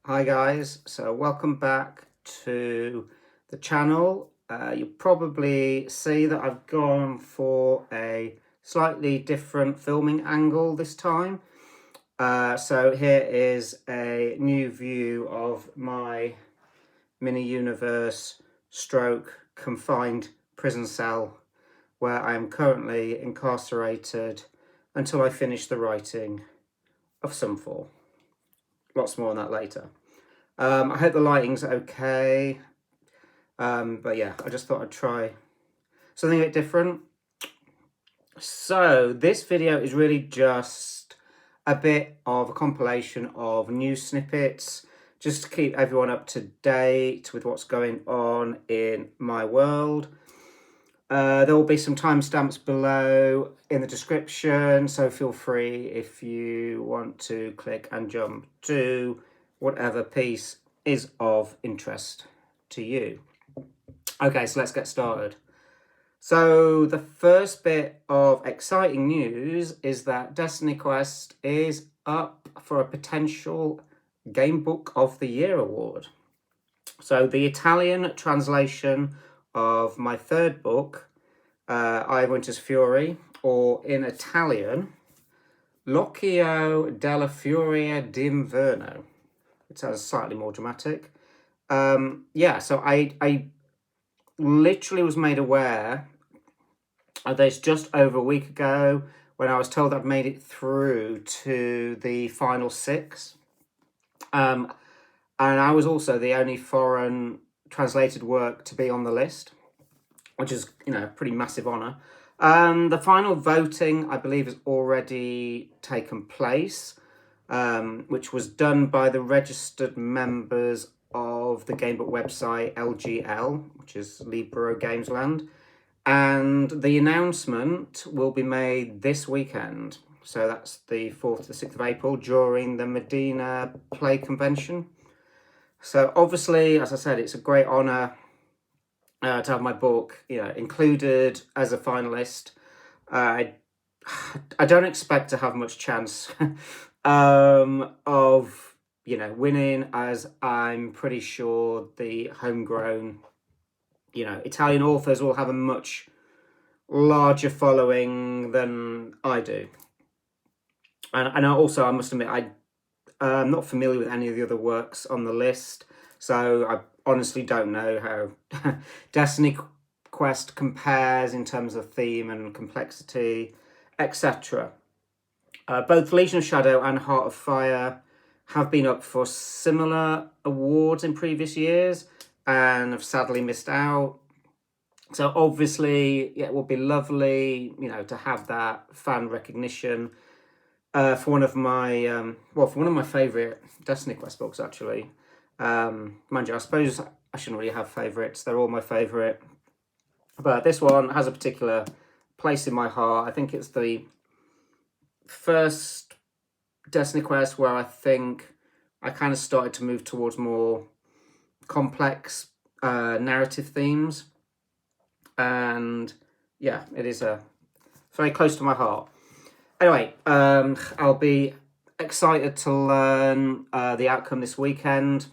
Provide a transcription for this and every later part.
Hi guys, so welcome back to the channel. You'll probably see that I've gone for a slightly different filming angle this time. So here is a new view of my mini universe stroke confined prison cell where I am currently incarcerated until I finish the writing of Sunfall. Lots more on that later. I hope the lighting's okay. But yeah, I just thought I'd try something a bit different. So this video is really just a bit of a compilation of news snippets, just to keep everyone up to date with what's going on in my world. There will be some timestamps below in the description, so feel free if you want to click and jump to whatever piece is of interest to you. Okay, so let's get started. So the first bit of exciting news is that DestinyQuest is up for a potential Gamebook of the Year award. So the Italian translation of my third book, I Winter's Fury, or in Italian, L'occhio della furia d'inverno. It sounds slightly more dramatic. Yeah, so I literally was made aware of this just over a week ago when I was told I'd made it through to the final 6. And I was also the only foreign translated work to be on the list, which is, a pretty massive honour. The final voting, I believe, has already taken place, which was done by the registered members of the Gamebook website LGL, which is Libero Gamesland. And the announcement will be made this weekend. So that's the 4th to the 6th of April during the Medina Play Convention. So obviously, as I said, it's a great honour to have my book, included as a finalist. I don't expect to have much chance of, winning, as I'm pretty sure the homegrown, Italian authors will have a much larger following than I do. And also, I must admit, I'm not familiar with any of the other works on the list, so I honestly don't know how DestinyQuest compares in terms of theme and complexity, etc. Both Legion of Shadow and Heart of Fire have been up for similar awards in previous years and have sadly missed out. So obviously, it would be lovely, to have that fan recognition for one of my favourite DestinyQuest books, actually. Mind you, I suppose I shouldn't really have favourites. They're all my favourite. But this one has a particular place in my heart. I think it's the first DestinyQuest where I think I kind of started to move towards more complex narrative themes. And yeah, it is very close to my heart. Anyway, I'll be excited to learn the outcome this weekend.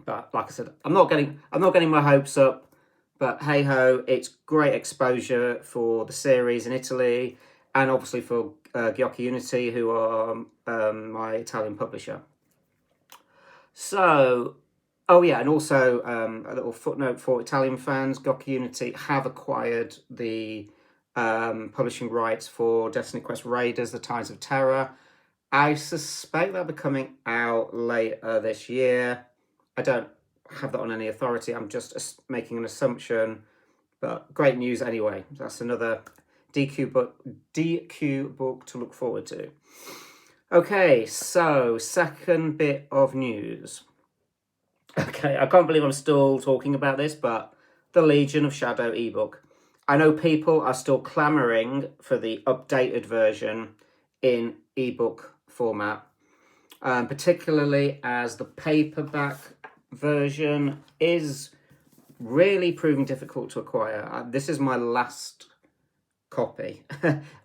But like I said, I'm not getting my hopes up. But hey ho, it's great exposure for the series in Italy, and obviously for Giochi Unity, who are my Italian publisher. So, oh yeah, and also a little footnote for Italian fans: Giochi Unity have acquired the publishing rights for DestinyQuest Raiders: The Tides of Terror. I suspect they'll be coming out later this year. I don't have that on any authority. I'm just making an assumption, but great news anyway. That's another DQ book to look forward to. Okay, so second bit of news. Okay, I can't believe I'm still talking about this, but the Legion of Shadow ebook. I know people are still clamoring for the updated version in ebook format, particularly as the paperback version is really proving difficult to acquire. This is my last copy.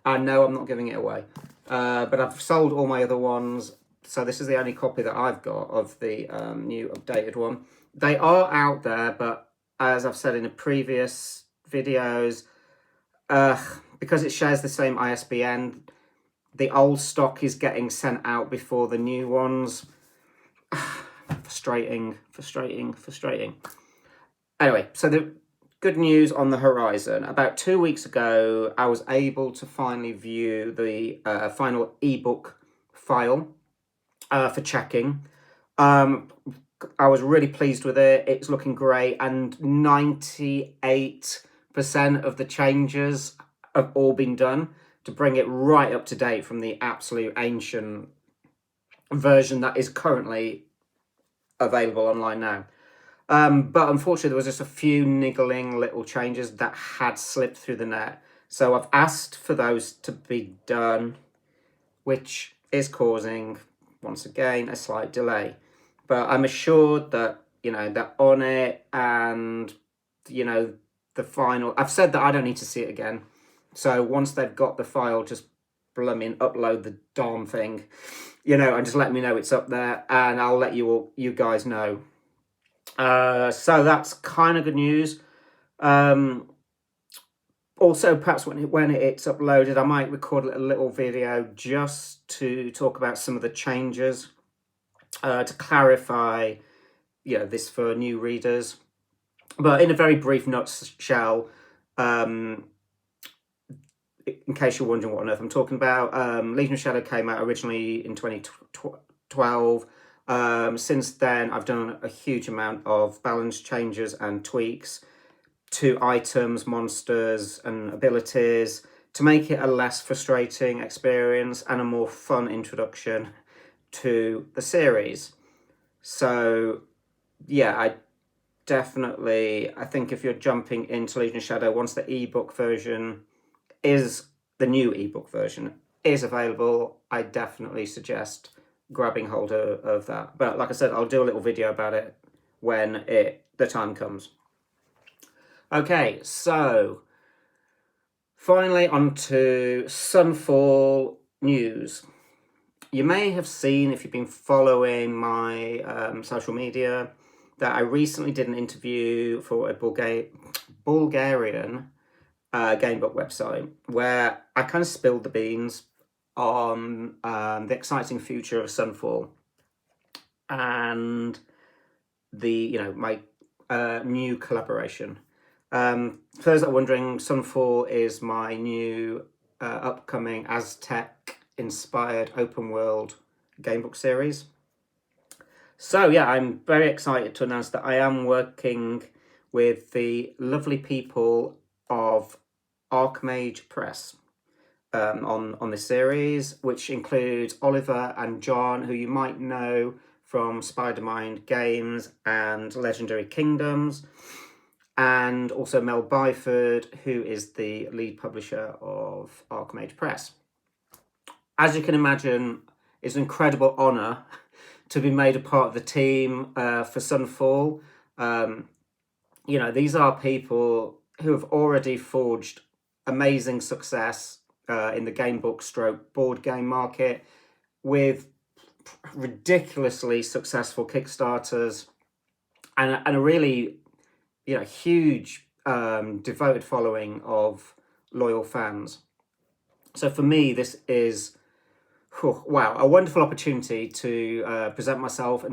I know I'm not giving it away, but I've sold all my other ones so this is the only copy that I've got of the new updated one. They are out there, but as I've said in the previous videos, because it shares the same ISBN, the old stock is getting sent out before the new ones. Frustrating. Anyway, so the good news on the horizon. About 2 weeks ago, I was able to finally view the final ebook file for checking. I was really pleased with it. It's looking great, and 98% of the changes have all been done to bring it right up to date from the absolute ancient version that is currently available online now. But unfortunately, there was just a few niggling little changes that had slipped through the net. So I've asked for those to be done, which is causing, once again, a slight delay. But I'm assured that, they're on it, and, the final... I've said that I don't need to see it again. So once they've got the file, just blooming upload the darn thing, and just let me know it's up there, and I'll let you guys know. So that's kind of good news. Also, perhaps when it's uploaded, I might record a little video just to talk about some of the changes, to clarify, this for new readers. But in a very brief nutshell, in case you're wondering what on earth I'm talking about, Legion of Shadow came out originally in 2012. Since then, I've done a huge amount of balance changes and tweaks to items, monsters, and abilities to make it a less frustrating experience and a more fun introduction to the series. So, yeah, I think if you're jumping into Legion of Shadow, once the ebook version the new ebook version is available, I definitely suggest grabbing hold of that. But like I said, I'll do a little video about it when the time comes. Okay, so finally on to Sunfall news. You may have seen, if you've been following my social media, that I recently did an interview for a Bulgarian Gamebook website where I kind of spilled the beans on the exciting future of Sunfall and the my new collaboration. For those that are wondering, Sunfall is my new upcoming Aztec inspired open world gamebook series. So yeah, I'm very excited to announce that I am working with the lovely people of Archmage Press on this series, which includes Oliver and John, who you might know from Spider-Mind Games and Legendary Kingdoms, and also Mel Byford, who is the lead publisher of Archmage Press. As you can imagine, it's an incredible honour to be made a part of the team for Sunfall. These are people who have already forged amazing success in the gamebook stroke board game market with ridiculously successful Kickstarters and a really huge devoted following of loyal fans. So for me, this is a wonderful opportunity to present myself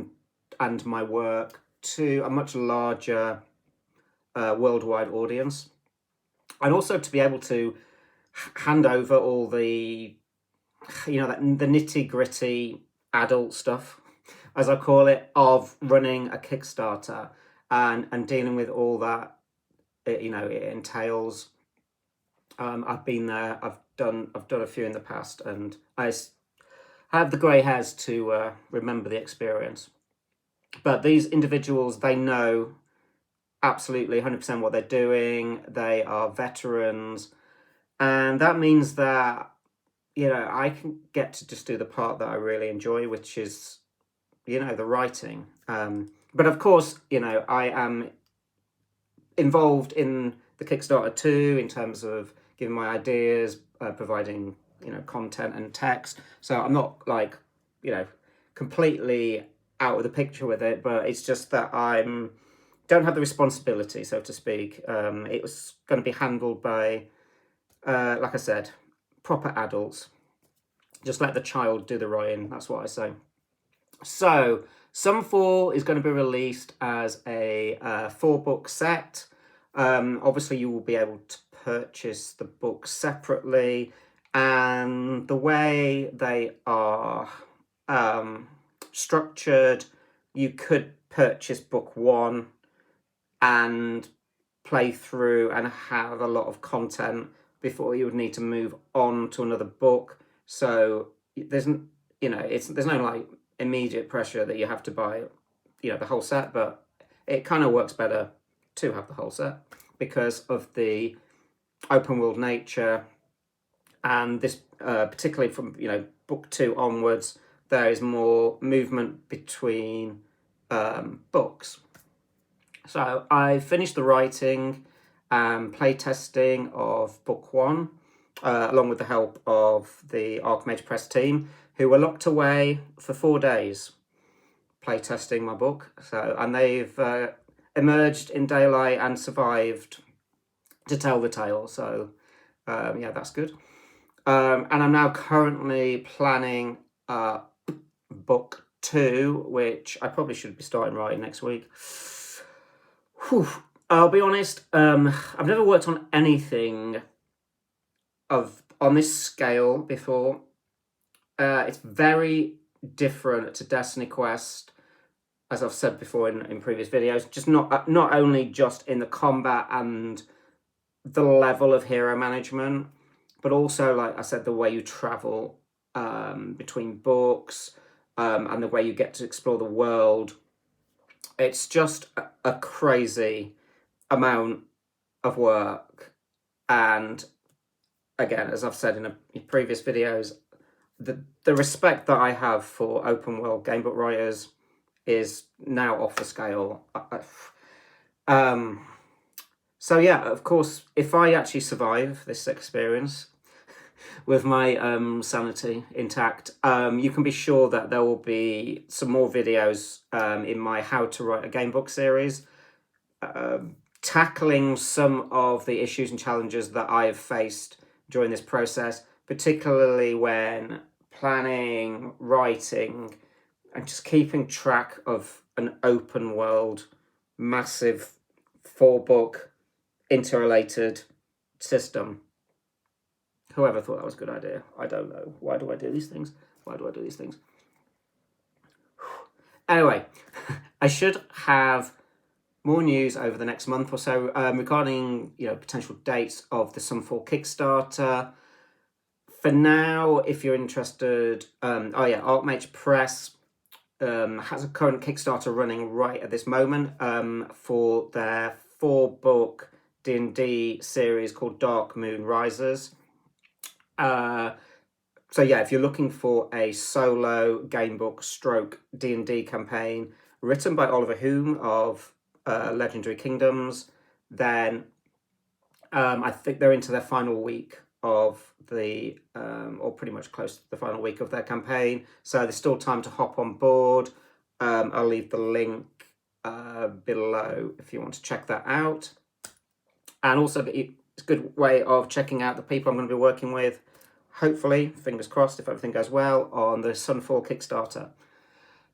and my work to a much larger worldwide audience, and also to be able to hand over all the the nitty-gritty adult stuff, as I call it, of running a Kickstarter and dealing with all that it entails. I've been there. I've done a few in the past, and I have the grey hairs to remember the experience. But these individuals, they know absolutely 100% what they're doing. They are veterans, and that means that I can get to just do the part that I really enjoy, which is the writing. But of course, I am involved in the Kickstarter too, in terms of giving my ideas, providing content and text. So I'm not completely out of the picture with it, but it's just that don't have the responsibility, so to speak. It was going to be handled by, like I said, proper adults. Just let the child do the writing, that's what I say. So, Sunfall is going to be released as a 4-book set. Obviously, you will be able to purchase the books separately, and the way they are structured, you could purchase book 1 and play through and have a lot of content before you would need to move on to another book. So there's there's no like immediate pressure that you have to buy the whole set, but it kind of works better to have the whole set because of the open world nature, and this particularly from book 2 onwards, there is more movement between books. So I finished the writing and play testing of book 1, along with the help of the Archmage Press team, who were locked away for 4 days play testing my book. And they've emerged in daylight and survived to tell the tale. So yeah, that's good. And I'm now currently planning book 2, which I probably should be starting writing next week. Whew. I'll be honest, I've never worked on anything on this scale before. It's very different to DestinyQuest, as I've said before in previous videos. Just not only just in the combat and the level of hero management, but also, like I said, the way you travel between books and the way you get to explore the world. It's just a crazy amount of work. And again, as I've said in previous videos, the respect that I have for open world gamebook writers is now off the scale. So yeah, of course, if I actually survive this experience with my sanity intact, you can be sure that there will be some more videos in my How to Write a Gamebook series, tackling some of the issues and challenges that I have faced during this process, particularly when planning, writing, and just keeping track of an open world, massive 4-book interrelated system. Whoever thought that was a good idea? I don't know. Why do I do these things? Anyway, I should have more news over the next month or so regarding potential dates of the Sunfall Kickstarter. For now, if you're interested, Archmage Press has a current Kickstarter running right at this moment for their 4-book D&D series called Dark Moon Rises. So yeah, if you're looking for a solo gamebook stroke D&D campaign written by Oliver Hume of Legendary Kingdoms, then I think they're into their final week of the, or pretty much close to the final week of their campaign. So there's still time to hop on board. I'll leave the link below if you want to check that out. And also, it's a good way of checking out the people I'm going to be working with, hopefully, fingers crossed, if everything goes well, on the Sunfall Kickstarter.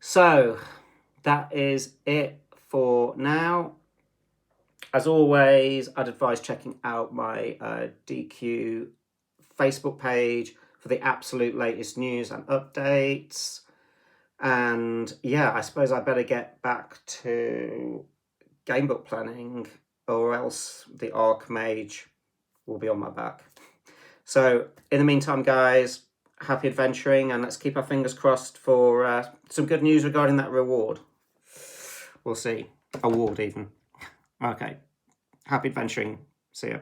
So, that is it for now. As always, I'd advise checking out my DQ Facebook page for the absolute latest news and updates. And yeah, I suppose I better get back to gamebook planning, or else the Archmage will be on my back. So in the meantime, guys, happy adventuring, and let's keep our fingers crossed for some good news regarding that reward. We'll see. Award even. Okay. Happy adventuring. See ya.